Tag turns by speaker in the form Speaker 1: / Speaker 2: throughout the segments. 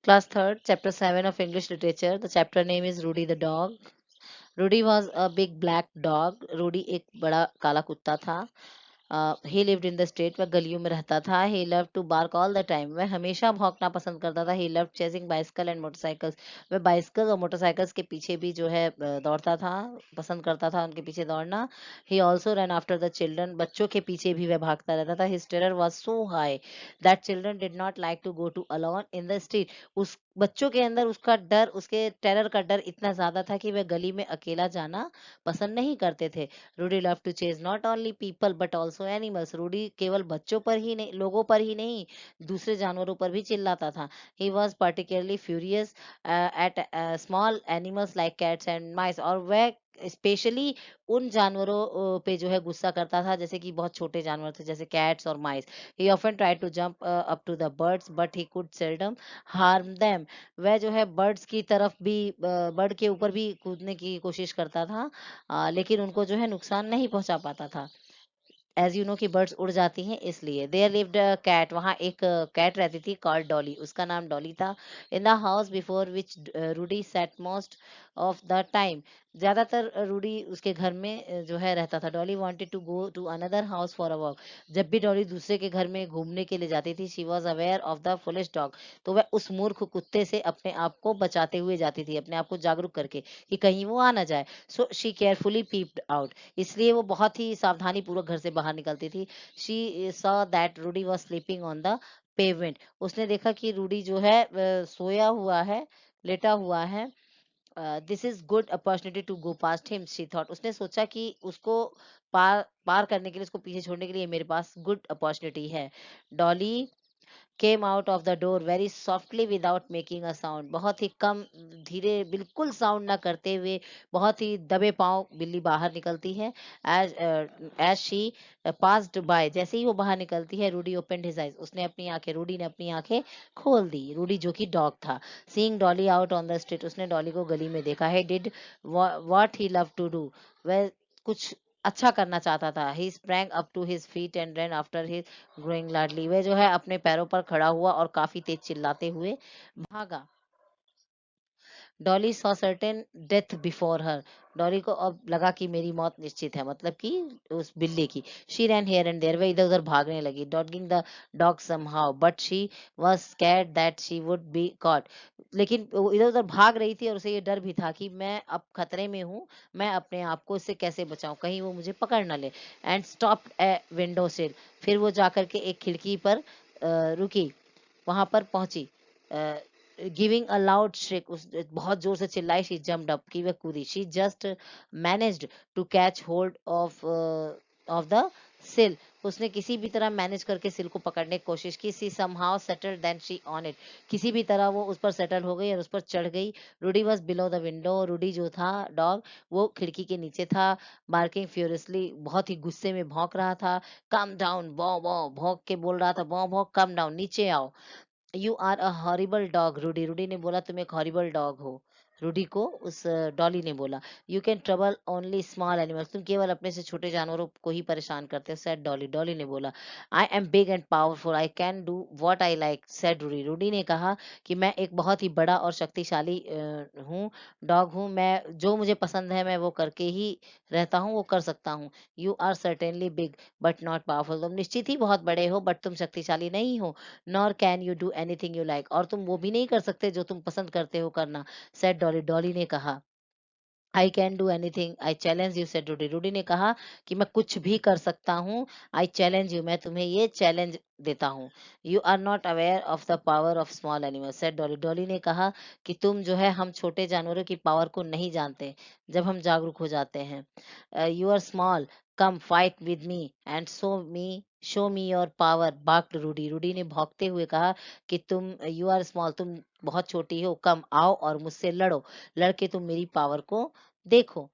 Speaker 1: Class 3rd, Chapter 7 of English Literature. The chapter name is Rudy the Dog. Rudy was a big black dog. Rudy एक बड़ा काला कुत्ता था. He lived in the state, वह गलियों में रहता था. He loved to bark all the time. वह हमेशा भौंकना पसंद करता था. He loved chasing bicycle and motorcycles. वह बाइसिकल और मोटरसाइकिल्स के पीछे भी जो है दौड़ता था, पसंद करता था उनके पीछे दौड़ना. He also ran after the children. बच्चों के पीछे भी वह भागता रहता था. His terror was so high that children did not like to go to alone in the street. उस बच्चों के अंदर उसका डर, उसके टेरर का डर इतना ज्यादा था कि वह गली में अकेला जाना पसंद नहीं करते थे. Rudy love to chase not only people but also animals. Rudy केवल बच्चों पर ही नहीं, लोगों पर ही नहीं, दूसरे जानवरों पर भी चिल्लाता था. He was particularly furious at small animals like cats and mice. और वह स्पेशली उन जानवरों पे जो है गुस्सा करता था जैसे कि बहुत छोटे जानवर थे जैसे कैट्स और mice. He often try to jump up to the birds but he could seldom harm them. वह जो है बर्ड्स की तरफ भी, बर्ड के ऊपर भी कूदने की कोशिश करता था, लेकिन उनको जो है नुकसान नहीं पहुंचा पाता था. एज यू नो कि बर्ड्स उड़ जाती हैं इसलिए. There lived a cat. वहाँ एक कैट रहती थी कॉल्ड डॉली. उसका नाम डॉली था. In the house before which Rudy set most of the time. ज्यादातर रूडी उसके घर में जो है रहता था. Dolly wanted to go to another house for a walk. जब भी डॉली दूसरे के घर में घूमने के लिए जाती थी, she was aware of the foolish dog. तो वह उस मूर्ख कुत्ते से अपने आप को बचाते हुए जाती थी, अपने आप को जागरूक करके कि कहीं वो आ ना जाए. So she carefully peeped out. इसलिए वो बहुत ही सावधानी पूर्वक घर से बाहर निकलती थी. She saw that Rudy was sleeping on the pavement. उसने देखा कि रूडी जो है सोया हुआ है, लेटा हुआ है. This is good opportunity to go past him, she thought. उसने सोचा कि उसको पार पार करने के लिए, उसको पीछे छोड़ने के लिए मेरे पास गुड अपॉर्चुनिटी है. Dolly came out of the door very softly without making a sound. बहुत ही कम, धीरे, बिल्कुल साउंड ना करते हुए, बहुत ही दबे पांव बिल्ली बाहर निकलती है. as she passed by. जैसे ही वो बाहर निकलती है, रूडी opened his eyes. उसने अपनी आंखें, रूडी ने अपनी आंखें खोल दी. रूडी जो कि डॉग था. seeing Dolly out on the street. उसने डॉली को गली में देखा है. did what he loved to do. वह कुछ अच्छा करना चाहता था. he sprang up to his feet and ran after his growing लाडली. वह जो है अपने पैरों पर खड़ा हुआ और काफी तेज चिल्लाते हुए भागा. Dolly saw certain death before her. Dolly को अब लगा कि मेरी मौत निश्चित है, मतलब कि उस बिल्ली की. She ran here and there. वह इधर उधर भागने लगी. Dogging the dog somehow but she was scared that she would be caught. लेकिन वो इधर उधर भाग रही थी और उसे ये डर भी था कि मैं अब खतरे में हूँ, मैं अपने आप को इससे कैसे बचाऊं, कहीं वो मुझे पकड़ ना ले. एंड स्टॉप्ड ए विंडो सिल. फिर वो जाकर के एक खिड़की पर रुकी, वहां पर पहुंची. Giving a loud shriek. उस बहुत जोर से चिल्लाई. शी जम्प्ड अप, की वह कूदी. She just managed to catch hold of the sill. उसने किसी भी तरह मैनेज करके सिल को पकड़ने की कोशिश की. She somehow settled then she on it. किसी भी तरह वो उस पर सेटल हो गई और उस पर चढ़ गई. Rudy was below the window. Rudy जो था डॉग, वो खिड़की के नीचे था. Barking furiously. बहुत ही गुस्से में भौंक रहा था. कम डाउन, बौ बौ भौंक के बोल रहा था. बौ बौ, कम डाउन, नीचे आओ. You are a horrible dog Rudy. Rudy ने बोला तुम एक हॉरिबल डॉग हो. रूडी को उस डॉली ने बोला. You can trouble only small animals. तुम केवल अपने से छोटे जानवरों को ही परेशान करते हो, सेड डॉली. डॉली ने बोला. I am big and powerful, I can do what I like, said Rudy. Rudy ने कहा कि मैं एक बहुत ही बड़ा और शक्तिशाली हूँ, डॉग हूँ. मैं जो मुझे पसंद है मैं वो करके ही रहता हूँ, वो कर सकता हूँ. You are certainly big but not powerful. तुम निश्चित ही बहुत बड़े हो बट तुम शक्तिशाली नहीं हो. Nor can you do anything you like. और तुम वो भी नहीं कर सकते जो तुम पसंद करते हो करना, सेड डॉली. डॉली ने कहा. I can do anything I challenge you, said Rudy. Rudy ने कहा कि मैं कुछ भी कर सकता हूँ. आई चैलेंज यू, मैं तुम्हें ये चैलेंज देता हूँ. You are not aware of the power of small animal, said Dolly. Dolly ने कहा कि तुम जो है हम छोटे जानवरों की पावर को नहीं जानते जब हम जागरूक हो जाते हैं. You are small, come fight with me and show me your power, barked Rudy. Rudy ने भौंकते हुए कहा कि तुम, यू आर स्मॉल, तुम बहुत छोटी हो, कम आओ और मुझसे लड़ो, लड़के तुम मेरी पावर को देखो.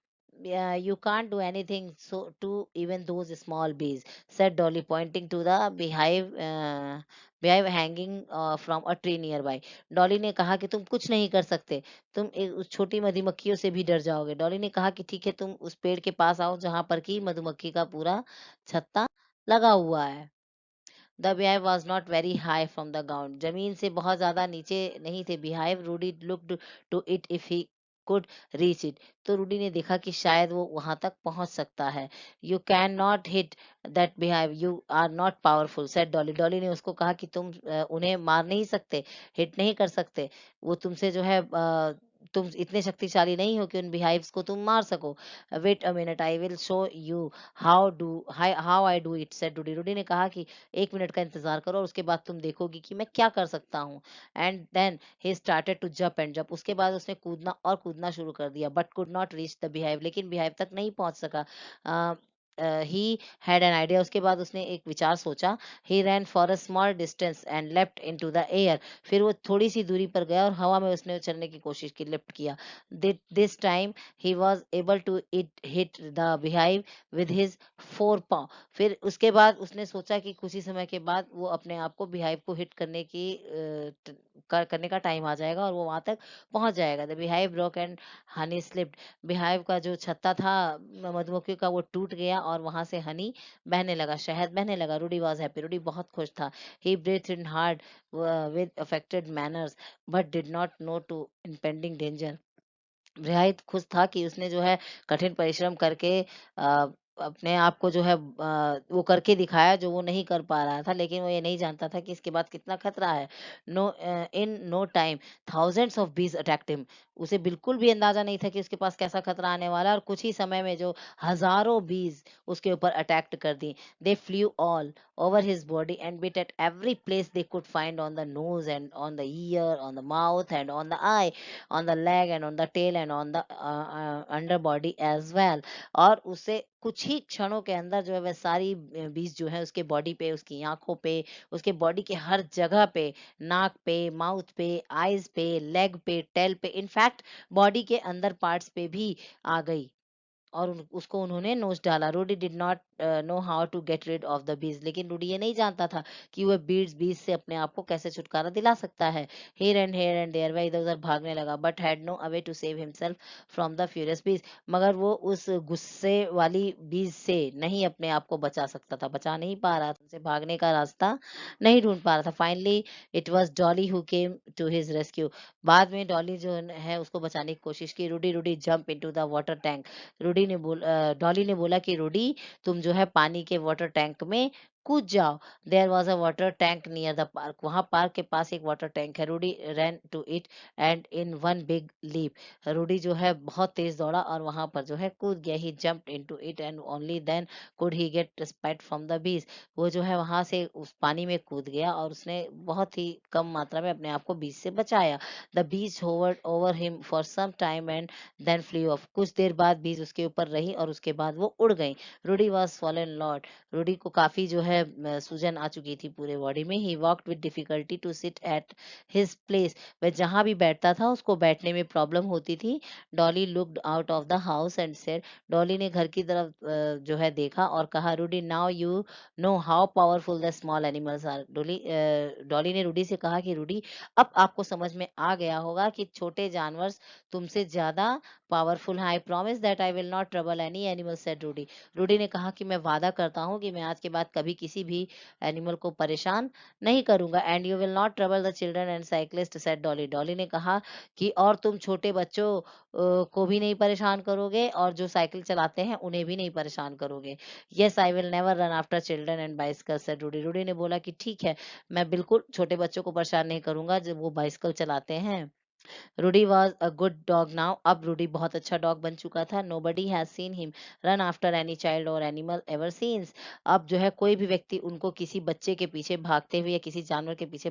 Speaker 1: You can't do anything so to even those small bees, said Dolly, pointing to the beehive hanging from a tree nearby. Dolly ने कहा कि तुम कुछ नहीं कर सकते, तुम उस छोटी मधुमक्खियों से भी डर जाओगे. डॉली ने कहा कि ठीक है, तुम उस पेड़ के पास आओ जहां पर कि मधुमक्खी का पूरा छत्ता लगा हुआ है. The beehive was not very high from the ground. जमीन से बहुत ज्यादा नीचे नहीं थे beehive. Rudy looked to it if he could reach it. तो रूडी ने देखा कि शायद वो वहां तक पहुंच सकता है. You cannot hit that beehive. You are not powerful, said Dolly. Dolly ने उसको कहा कि तुम उन्हें मार नहीं सकते, हिट नहीं कर सकते. वो तुमसे जो है तुम इतने शक्तिशाली नहीं हो कि उन beehives को तुम मार सको. Wait a minute, I will show you how I do it, said Rudy. Rudy ने कहा कि 1 मिनट का इंतजार करो और उसके बाद तुम देखोगी कि मैं क्या कर सकता हूँ. And then he started to jump and jump. उसके बाद उसने कूदना और कूदना शुरू कर दिया. But could not reach the beehive. लेकिन beehive तक नहीं पहुंच सका. He had an idea. उसके बाद उसने एक विचार सोचा. He ran for a small distance and left into the air. फिर वो थोड़ी सी दूरी पर गया और हवा में उसने चलने की कोशिश की, लिफ्ट किया. This time he was able to hit the beehive with his 4 paw. फिर उसके बाद उसने सोचा कि कुछ ही समय के बाद वो अपने आप को beehive को हिट करने की करने का टाइम आ जाएगा और वो वहां तक पहुंच जाएगा. The beehive broke and honey slipped. beehive का जो छत्ता था मधुमक्खी का, वो टूट गया और वहां से हनी बहने लगा, शहद बहने लगा. Rudy was happy. रूडी बहुत खुश था. He breathe in hard with affected manners but did not know to impending danger. बेहद खुश था कि उसने जो है कठिन परिश्रम करके अपने आप को जो है वो करके दिखाया जो वो नहीं कर पा रहा था, लेकिन वो ये नहीं जानता था कि इसके बाद कितना खतरा है. No in no time thousands of bees attacked him. उसे बिल्कुल भी अंदाजा नहीं था कि उसके पास कैसा खतरा आने वाला है, और कुछ ही समय में जो हजारों बीज उसके ऊपर अटैक्ट कर दी. They flew all over his body and bit at every place they could find, on the nose and on the ear, on the mouth and on the eye, on the leg and on the tail and on the underbody as well. और उसे कुछ ही क्षणों के अंदर जो है वह सारी बीज जो है उसके बॉडी पे, उसकी आंखों पे, उसके बॉडी के हर जगह पे, नाक पे, माउथ पे, आईज पे, लेग पे, टेल पे, इनफैक्ट बॉडी के अंदर पार्ट्स पे भी आ गई और उसको उन्होंने नोच डाला. Rudy did not know how to get rid of the bees. लेकिन रूडी ये नहीं जानता था कि वह बीज से अपने आप को कैसे छुटकारा दिला सकता है. हेयर एंड देयर, वह इधर उधर भागने लगा. But had no a way to save himself from the furious bees. मगर वो उस गुस्से वाली बीज से नहीं अपने आप को बचा सकता था, बचा नहीं पा रहा था, उसे भागने का रास्ता नहीं ढूंढ पा रहा था. Finally it was Dolly who came to his rescue. बाद में डॉली जो है उसको बचाने की कोशिश की. Rudy Rudy jump into the water tank. Dolly ने बोला कि रूडी तुम जो है पानी के वाटर टैंक में कूद जाओ. There was a water tank near the park. वहां पार्क के पास एक वाटर टैंक है. Rudy ran to it and in one big leap. Rudy जो है बहुत तेज दौड़ा और वहां पर जो है कूद गया. He jumped into it and only then could he get respect from the beach. वो जो है वहां से उस पानी में कूद गया और उसने बहुत ही कम मात्रा में अपने आप को बीच से बचाया. The bee hovered over him for some time and then flew off. कुछ देर बाद बीज उसके ऊपर रही और उसके बाद वो उड़ गई. Rudy was fallen lord. Rudy को काफी जो है सूजन आ चुकी थी पूरे बॉडी में. He walked with difficulty to sit at his place. वह जहां भी बैठता था उसको बैठने में प्रॉब्लम होती थी. Dolly looked out of the house and said. Dolly ने घर की तरफ जो है देखा और कहा, Rudy now you know how powerful the small animals are. Dolly ने रूडी से कहा कि रूडी अब आपको समझ में आ गया होगा कि छोटे जानवर तुमसे ज्यादा पावरफुल है. I promise that I will not trouble any animal, said Rudy. Rudy ने कहा कि मैं वादा करता हूँ कि मैं आज के बाद कभी किसी भी एनिमल को परेशान नहीं करूंगा. And you will not trouble the children and cyclist, said Dolly. Dolly ने कहा कि और तुम छोटे बच्चों को भी नहीं परेशान करोगे और जो साइकिल चलाते हैं उन्हें भी नहीं परेशान करोगे. Yes I will never run after children and bicycle, said Rudy. Rudy ने बोला कि ठीक है, मैं बिल्कुल छोटे बच्चों को परेशान नहीं करूंगा जब वो बाइसिकल चलाते हैं. Rudy was a good dog now. अब रूडी बहुत अच्छा डॉग बन चुका था. Nobody has seen him run after any child or animal ever since. अब जो है कोई भी व्यक्ति उनको किसी बच्चे के पीछे भागते हुए या किसी जानवर के पीछे